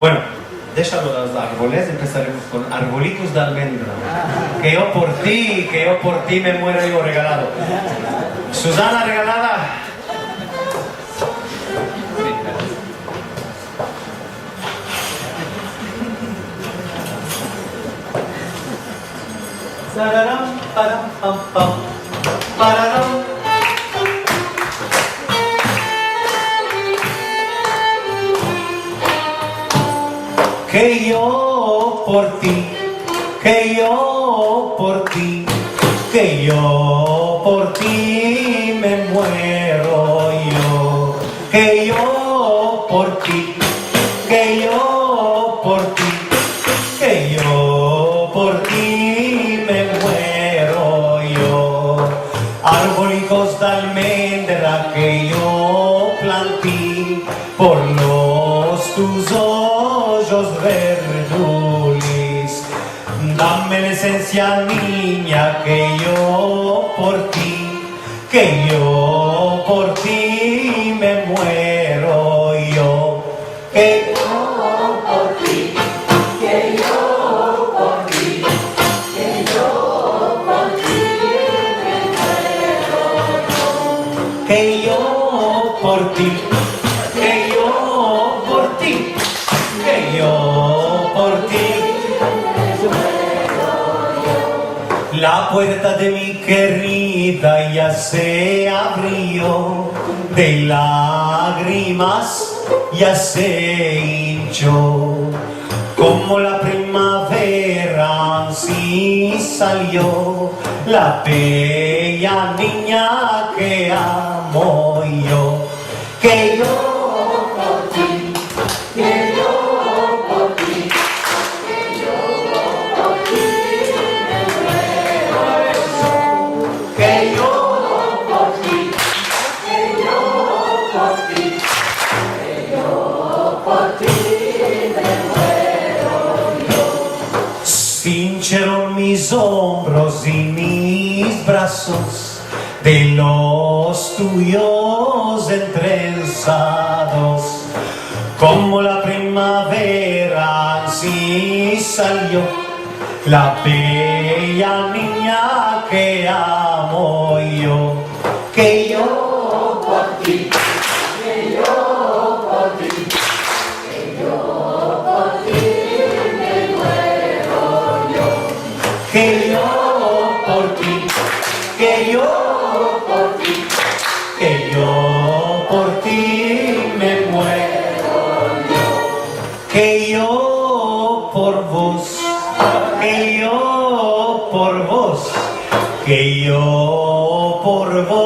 Bueno, déjalo de los árboles, empezaremos con arbolitos de almendra. Que yo por ti me muero yo regalado. Susana regalada. Sararam, param, pam, pam, pararam. Que yo por ti, que yo por ti, que yo por ti me muero yo. Que yo por ti, que yo por ti, que yo por ti me muero yo. Arbolitos de almendra que yo planté por los tus ojos verdulis. Dame la esencia, niña, que yo por ti me muero yo. Que yo por ti, que yo por ti, que yo por ti me muero yo. Que yo por ti, que yo por ti, que yo por ti. La puerta de mi querida ya se abrió, de lágrimas ya se hinchó. Como la primavera así salió la bella niña que amo yo. Que yo por ti, que yo por ti, que yo por ti me muero. Que yo por ti, que yo por ti, que yo por ti me muero yo. Cincharon mis hombros y mis brazos de los tuyos entrelazados. Como la primavera así salió la bella niña que amo yo. Que yo por ti, que yo por ti, que yo por ti me muero yo. Que yo por ti, que yo por ti, que yo por ti me muero yo. Que yo por vos, que yo por vos, que yo por vos.